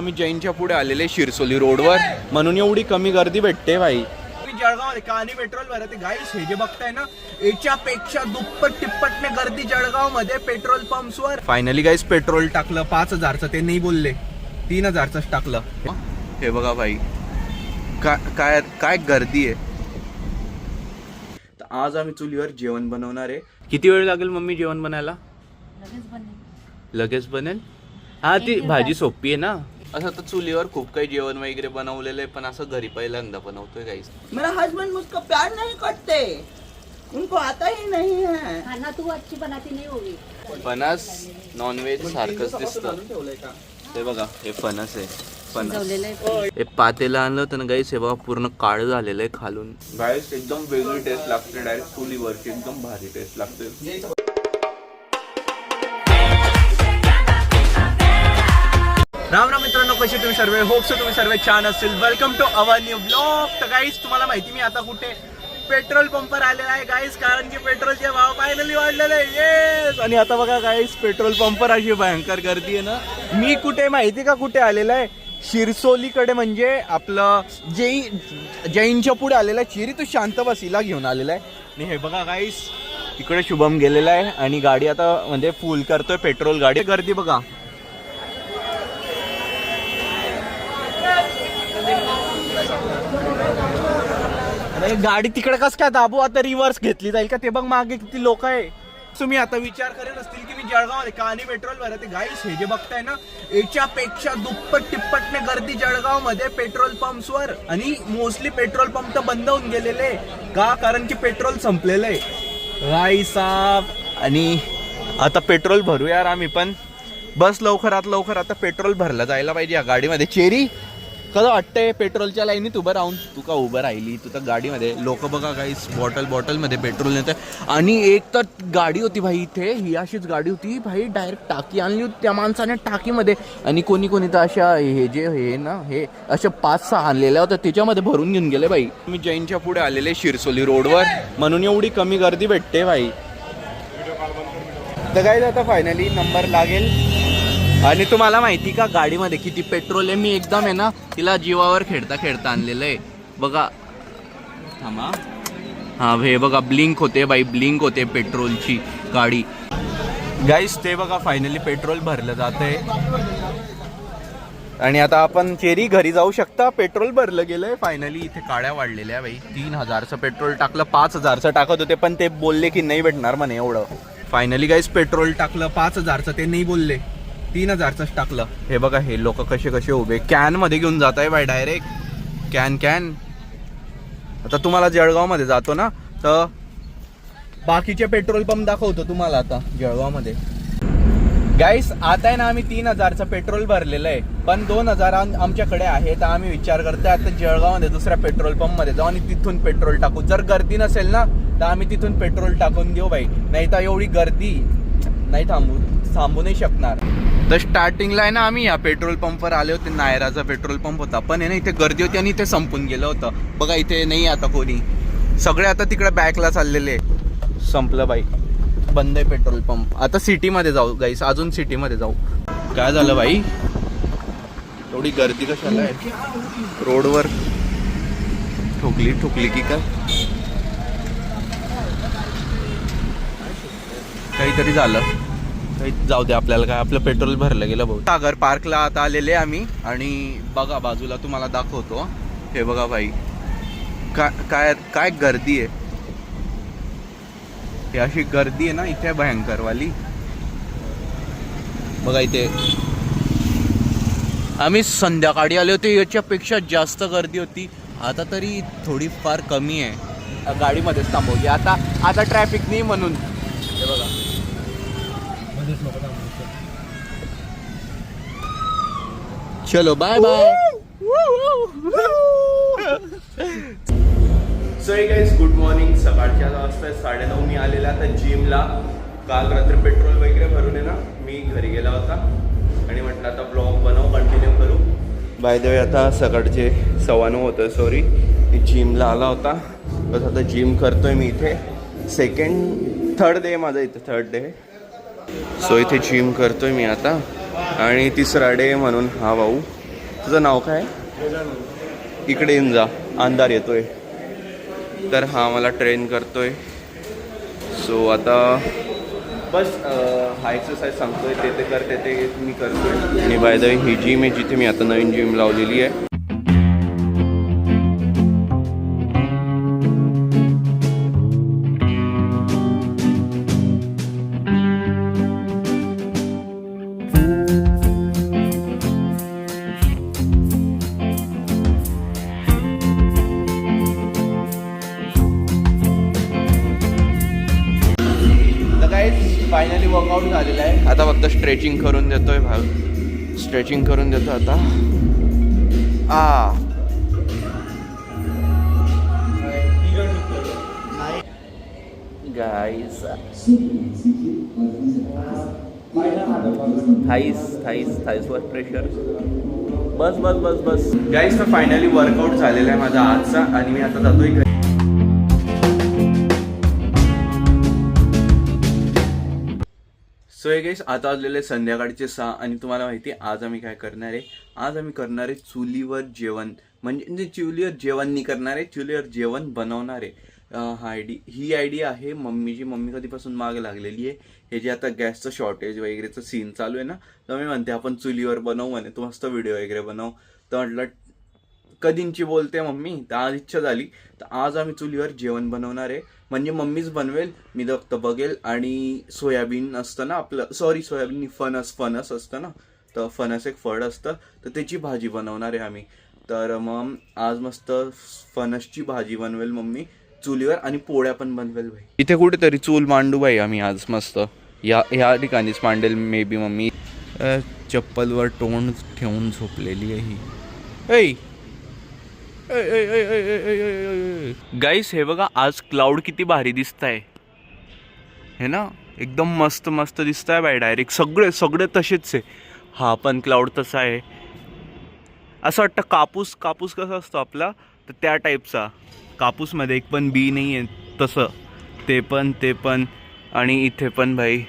आम्ही जैनच्या पुढे आलेले शिरसोली रोडवर, म्हणून एवढी कमी गर्दी भेटते भाई. जळगाव कानी पेट्रोल भरते गाईस. हे जे बघताय ना, याच्यापेक्षा दुप्पट तिप्पटने गर्दी जळगाव मध्ये पेट्रोल पंप्सवर. फायनली गाईस पेट्रोल टाकलं 5000चं, ते नाही बोलले 3000च टाकलं. हे बघा भाई काय काय गर्दी आहे. तर आज आम्ही चुलीवर जेवण बनवणार आहे. किती वेळ लागेल मम्मी जेवण बनायला? लगेच बनेल. हा ती भाजी सोपी आहे ना. असं तर चुलीवर खूप काही जेवण वगैरे बनवलेलं आहे, पण असं घरी पहिल्यांदा बनवतोय गाइस. मेरा हस्बैंड मुझको प्यार नहीं करते, उनको आता ही नहीं है. खाना तू अच्छी बनाती नहीं होगी. फणस नॉनव्हेज सारखंच दिसतं. हे बघा हे फणस आहे. फणस हे पातेला आणलं होतं ना गाईस. हे बघा पूर्ण काळं झालेलं आहे खालून. गाईस एकदम वेगळी टेस्ट लागते. डायरेक्ट चुलीवरची एकदम भारी टेस्ट लागते. राम राम मित्रांनो, कसे तुम्ही सर्व? होप सो तुम्ही सर्व छान असतील. Welcome to our new blog. तर गाईस तुम्हाला माहिती मी आता कुठे पेट्रोल पंपवर आलेला आहे गाईस, कारण की पेट्रोलचे भाव फायनली वाढलेले आहे. येस. आणि आता बघा गाईस पेट्रोल पंपवर अशी भयंकर गर्दी आहे ना. मी कुठे माहिती का कुठे आलेला आहे? शिरसोलीकडे, म्हणजे आपलं जैनच्या पुढे आलेला आहे. चिरी तू शांत बसीला घेऊन आलेला आहे. आणि हे बघा गाईस इकडे शुभम गेलेला आहे आणि गाडी आता म्हणजे फुल करतोय पेट्रोल गाडी. गर्दी बघा. अरे गाडी तिकडे कस काय दाबू? आता रिव्हर्स घेतली जाईल का? ते बघ मागे किती लोक आहे. तुम्ही आता विचार करत असतील की मी जळगाव कानी पेट्रोल भरते गाईस. हे जे बघताय ना, याच्यापेक्षा दुप्पट तिप्पटने गर्दी जळगाव मध्ये पेट्रोल पंप्सवर. आणि मोस्टली पेट्रोल पंप तर बंद होऊन गेलेले का, कारण की पेट्रोल संपलेलं आहे गाईस. आणि आता पेट्रोल भरू यार आम्ही पण. बस लवकरात लवकर आता पेट्रोल भरला जायला पाहिजे या गाडीमध्ये. चेरी कसं वाटतंय पेट्रोलच्या लाईनीत उभं राहून? तू का उभं राहिली? तू तर गाडीमध्ये. लोक बघा गाईस बॉटल मध्ये पेट्रोल नेते. आणि एक तर गाडी होती भाई इथे, ही अशीच गाडी होती भाई. डायरेक्ट टाकी आणली होती त्या माणसाने टाकीमध्ये. आणि कोणी तर अशा हे जे हे ना हे अशा 5-6 आणलेल्या होत्या, त्याच्यामध्ये भरून घेऊन गेले भाई. मी जैनच्या पुढे आलेले शिरसोली रोडवर, म्हणून एवढी कमी गर्दी भेटते भाई. तर काय आता फायनली नंबर लागेल. आणि तुम्हाला माहिती का गाडीमध्ये किती पेट्रोल आहे? मी एकदम आहे ना तिला जीवावर खेळता आणलेलं आहे बघा. थांबा. हा हे बघा ब्लिंक होते बाई, ब्लिंक होते पेट्रोलची गाडी गाईस. ते बघा फायनली पेट्रोल भरलं जातंय. आणि आता आपण चेरी घरी जाऊ शकता. पेट्रोल भरलं गेलंय फायनली. इथे काड्या वाढलेल्या बाई. 3000चं पेट्रोल टाकलं. 5000चं टाकत होते, पण ते बोलले की नाही भेटणार म्हणे एवढं. फायनली गाईस पेट्रोल टाकलं 5000चं, ते नाही बोलले 3000च टाकलं. हे बघा हे लोक कसे उभे कॅन मध्ये घेऊन जात आहे बाय. Direct can. आता तुम्हाला जळगाव मध्ये जातो ना, तर बाकीचे पेट्रोल पंप दाखवतो तुम्हाला आता जळगाव मध्ये. गाईस आता आहे ना आम्ही 3000चं पेट्रोल भरलेलं आहे, पण 2000 आमच्याकडे आहे. तर आम्ही विचार करतोय आता जळगाव मध्ये दुसऱ्या पेट्रोल पंप मध्ये जाऊ आणि तिथून पेट्रोल टाकू. जर गर्दी नसेल ना तर आम्ही तिथून पेट्रोल टाकून देऊ बाई. नाही तर एवढी गर्दी नाही थांबू नाही शकणार. तर स्टार्टिंगला आहे ना आम्ही या पेट्रोल पंपवर आले होते. नायराचा पेट्रोल पंप होता, पण आहे ना इथे गर्दी होती आणि इथे संपून गेलं होतं. बघा इथे नाही आता कोणी. सगळे आता तिकडे बॅकला चाललेले. संपलं बाई, बंद आहे पेट्रोल पंप. आता सिटीमध्ये जाऊ गाईस, अजून सिटीमध्ये जाऊ. काय झालं बाई एवढी गर्दी कशाला आहे रोडवर? ठोकली की काय? काहीतरी झालं. जाऊ दे आपल्याला काय, आपलं पेट्रोल भरलं गेलं भाऊ. सागर पार्कला आता आलेले आम्ही. आणि बघा बाजूला तुम्हाला दाखवतो. हे बघा भाई काय गर्दी आहे. ही अशी गर्दी आहे ना इथे भयंकरवाली. बघा इथे आम्ही संध्याकाळी आले होते, याच्यापेक्षा जास्त गर्दी होती. आता तरी थोडी फार कमी आहे. गाडीमध्येच थांबवली आता ट्रॅफिक नाही म्हणून. हे बघा चलो bye bye. So hey guys good morning. सकाळच्या वाजता 9:30 मी आलेला आता जिमला. काल रात्री पेट्रोल वगैरे भरून आहे ना मी घरी गेला होता आणि म्हटलं आता ब्लॉग बनव, कंटिन्यू करू. बाय द वे आता सकाळचे 9:15 होतं. सॉरी, मी जिमला आला होता. बस आता जिम करतोय मी इथे. थर्ड डे माझा इथे, थर्ड डे. सो इथे जिम करतोय मी आता. आणि तिसरा डे म्हणून हा भाऊ तुझं नाव काय? इकडे येऊन जा, अंधार येतोय. तर हा मला ट्रेन करतोय. सो आता बस हा एक्सरसाइज सांगतोय ते करते ते मी करतोय. आणि by the way he gym आहे जिथे मी आता नवीन जिम लावलेली आहे. फायनली वर्कआउट झालेला आहे. आता फक्त स्ट्रेचिंग करून देतोय भाग. स्ट्रेचिंग करून देतो आता. गाईस थाईसवर प्रेशर. बस बस बस बस गाईस. तर फायनली वर्कआउट झालेला आहे माझा आजचा आणि मी आता जातोय घरी. सो हे गाईस आता वाजलेले संध्याकाळचे 6 आणि तुम्हाला माहिती आहे आज आम्ही काय करणार आहे. आज आम्ही करणार आहे चुलीवर जेवण. म्हणजे चुलीवर जेवण नाही करणार आहे, चुलीवर जेवण बनवणार आहे. ही आयडिया आहे मम्मीची. मम्मी कधीपासून मागे लागलेली आहे. हे जे आता गॅसचं शॉर्टेज वगैरेचं सीन चालू आहे ना, तर मी म्हणते आपण चुलीवर बनवू म्हणे, तू मस्त व्हिडिओ वगैरे बनव. तर म्हटलं कधींची बोलते मम्मी, तर आज इच्छा झाली. तर आज आम्ही चुलीवर जेवण बनवणार आहे. म्हणजे मम्मीच बनवेल, मी फक्त बघेल. आणि सोयाबीन असतं ना आपलं, सॉरी सोयाबीन फणस असतं ना, तर फणस एक फळ असतं, तर त्याची भाजी बनवणार आहे आम्ही. तर मग आज मस्त फणसची भाजी बनवेल मम्मी चुलीवर आणि पोळ्या पण बनवेल भाई. इथे कुठेतरी चूल मांडू भाई आम्ही आज मस्त. ह्या ठिकाणीच मांडेल मे बी मम्मी. चप्पलवर तोंड ठेवून झोपलेली आहे ही. गाईस हे बघा आज क्लाउड किती भारी दिसताय हे ना, एकदम मस्त मस्त दिसताय बाय. डायरेक्ट सगळे तसेच आहे. हा पण क्लाउड तसा आहे. असं वाटतं कापूस कसा असतो आपला, तर त्या टाईपचा. कापूसमध्ये एक पण बी नाही आहे तसं. ते पण आणि इथे पण भाई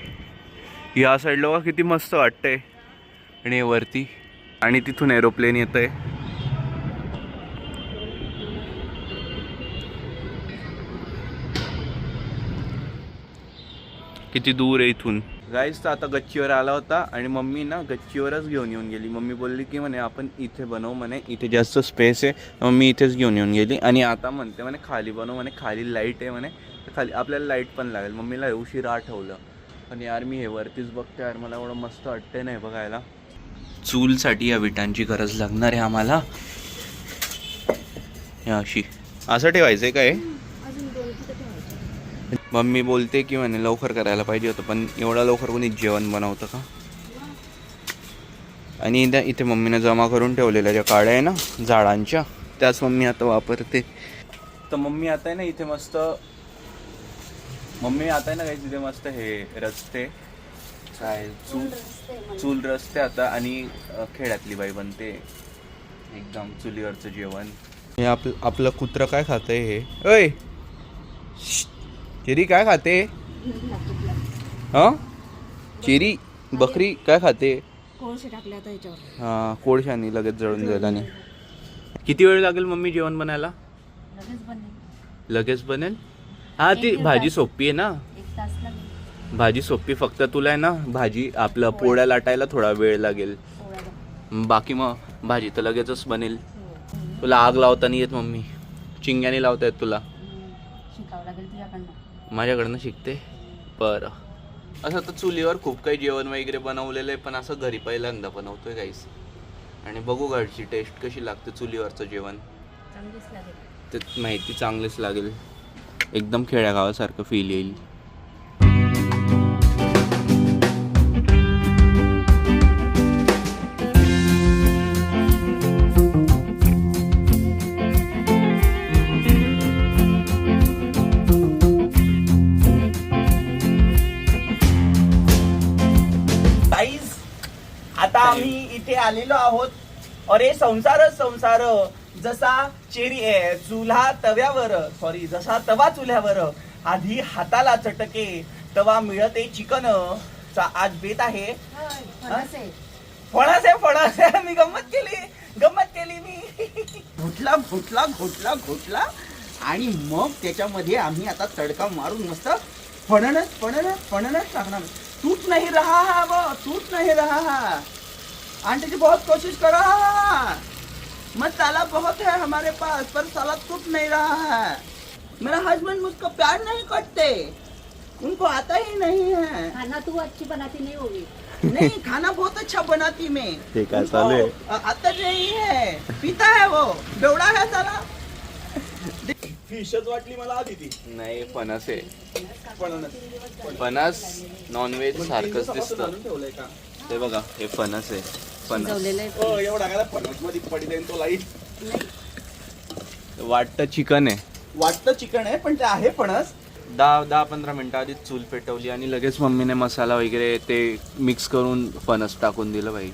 या साईडला बघा किती मस्त वाटतंय. आणि वरती आणि तिथून एरोप्लेन येतंय. किती दूर आहे इथून. गाईस तर आता गच्चीवर आला होता आणि मम्मी ना गच्चीवरच घेऊन येऊन गेली. मम्मी बोलली की म्हणे आपण इथे बनवू म्हणे, इथे जास्त स्पेस आहे. मम्मी इथेच घेऊन येऊन गेली आणि आता म्हणते म्हणे खाली बनवू म्हणे, खाली लाईट आहे म्हणे, तर खाली आपल्याला लाईट पण लागेल. मम्मीला उशीर आठवलं. पण यार मी हे वरतीच बघते यार, मला एवढं मस्त वाटतंय नाही बघायला. चूलसाठी या विटांची गरज लागणार आहे आम्हाला. अशी असं ठेवायचं आहे काय? मम्मी बोलते की म्हणे लवकर करायला पाहिजे होतं, पण एवढा लवकर कोणी जेवण बनवतं का? आणि इथे मम्मीने जमा करून ठेवलेल्या ज्या काड्या आहे ना झाडांच्या, त्याच मम्मी आता वापरते. तर मम्मी आता आहे ना इथे मस्त, काही तिथे मस्त हे रस्ते काय चूल रस्ते आता. आणि खेड्यातली बाई बनते एकदम चुलीवरचं जेवण. हे आपलं कुत्रं काय खातंय हे? ओय चिरी काय खाते? चिरी बकरी काय खाते? कोळसे टाकले आता याच्यावर. हा कोळशानी लगेच जळून जाईल. आणि किती वेळ लागेल मम्मी जेवण बनायला? लगेच बनेल. हा ती भाजी सोपी आहे ना, 1 तास लागेल. भाजी सोपी. फक्त तुला आहे ना भाजी आपलं पोळ्या लाटायला थोडा वेळ लागेल. बाकी मग भाजी तर लगेचच बनेल. तुला आग लावता नाही येत मम्मी? चिंग्याने लावता येत तुला? शिकावं लागेल तुझ्याकडनं. माझ्याकडनं शिकते. बरं. असं तर चुलीवर खूप काही जेवण वगैरे बनवलेलं आहे, पण असं घरी पहिल्यांदा बनवतोय गाईस. आणि बघू घरची टेस्ट कशी लागते चुलीवरचं जेवण. चांगलीच लागेल. ते माहिती चांगलीच लागेल. एकदम खेड्यागावासारखं फील येईल. आता आम्ही इथे आलेलो आहोत. अरे संसार जसा चुल्हा तव्यावर, जसा तवा चुल्यावर आधी हाताला चटके तवा मिळते चिकन चा आज बेत आहे. फणस आहे. मी गंमत घोटला आणि मग त्याच्यामध्ये आम्ही आता तडका मारून मस्त फणनच टाकणार. टूट नहीं रहा है वो, टूट नहीं रहा है. आंटी जी बहुत कोशिश करो, मसाला बहुत है हमारे पास पर साला टूट नहीं रहा है. मेरा हस्बैंड मुझको प्यार नहीं करते, उनको आता ही नहीं है. खाना तू अच्छी बनाती नहीं होगी. नहीं, खाना बहुत अच्छा बनाती मैं. ते काय चालू आहे? आता नहीं है, पीता है वो, बेवडा है साला. फिशच वाटली मला आधी ती. नाही फणस आहे. फणस फणस नॉनव्हेज सारखंच दिसतं. आणून ठेवलंय का? ते बघा हे फणस आहे. फणस शिजवलेलं आहे. हो, एवढा काय फणस मध्ये पडी देईन तो लाईट. वाटतं चिकन आहे. वाटतं चिकन आहे पण ते आहे फणस. 10-15 मिनिटं आधी चूल पेटवली आणि लगेच मम्मीने मसाला वगैरे ते मिक्स करून फणस टाकून दिलं बाई.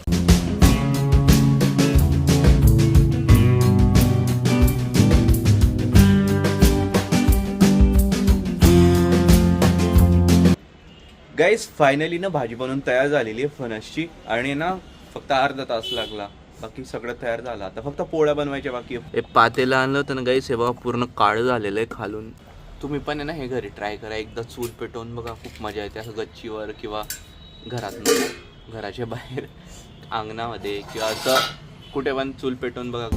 गाईस फायनली ना भाजी बनवून तयार झालेली आहे फणसची आणि ना फक्त अर्धा तास लागला. बाकी सगळं तयार झालं. आता फक्त पोळ्या बनवायच्या बाकी. हे पातेलं आणलं होतं ना गाईस, हे बघा पूर्ण काळं झालेलं आहे खालून. तुम्ही पण आहे ना हे घरी ट्राय करा एकदा. चूल पेटवून बघा, खूप मजा येते. असं गच्चीवर किंवा घरात घराच्या बाहेर अंगणामध्ये किंवा असं कुठे पण चूल पेटवून बघा.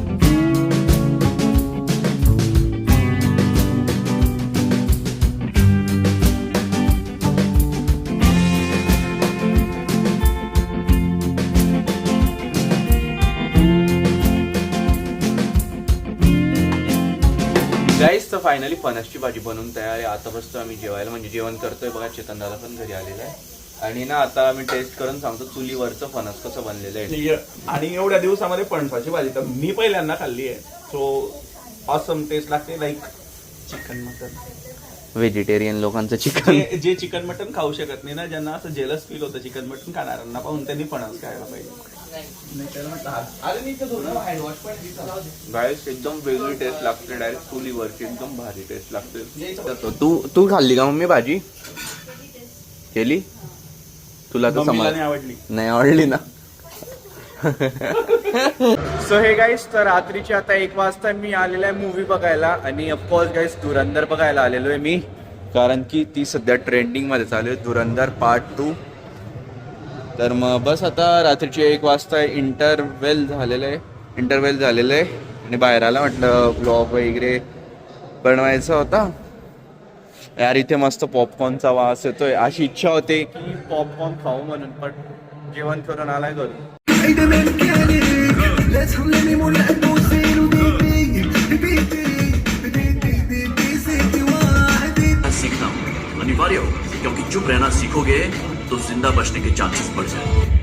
गाईस तर फायनली फणसची भाजी बनवून तयार आहे. आता बसतो आम्ही जेवायला, म्हणजे जेवण करतोय. बघा चेतन दादा पण घरी आलेला आहे आणि ना आता आम्ही टेस्ट करून सांगतो चुलीवरचं फणस कसं बनलेलं आहे. आणि एवढ्या दिवसामध्ये फणसाची भाजी तर मी पहिल्यांदा खाल्ली आहे. सो ऑसम टेस्ट लागते. Like chicken mutton. व्हेजिटेरियन लोकांचं चिकन. जे चिकन मटन खाऊ शकत नाही ना, ज्यांना असं जेलस फील होतं चिकन मटन खाणाऱ्यांना, पाहून त्यांनी फणस खायला पाहिजे. गाईस एकदम वेगळी टेस्ट लागते. डायरेक्ट चुलीवरची एकदम भारी टेस्ट लागते. तू खाल्ली का मम्मी भाजी? केली तुला तर मम्मीला समज नाही आवडली. नाही आवडली ना. सो हे गाईस तर रात्रीचे आता 1 वाजता मी आलेला आहे मूवी बघायला आणि ऑफकोर्स गाईस धुरंधर बघायला आलेलो आहे मी, कारण की ती सध्या ट्रेंडिंग मध्ये चालू आहे, धुरंधर पार्ट 2. तर मग बस आता रात्रीचे 1 वाजता इंटरवेल झालेलं आहे आणि बाहेर आला. म्हटलं ब्लॉग वगैरे बनवायचा होता यार. इथे मस्त पॉपकॉर्नचा वास येतोय. अशी इच्छा होते की पॉपकॉर्न खाऊ म्हणून, पण जेवण करून आलाय घरून. सीखना अनिवार्य हो, क्योंकि चुप रहना सीखोगे तो जिंदा बचने के चांसेस बढ़ जाएंगे.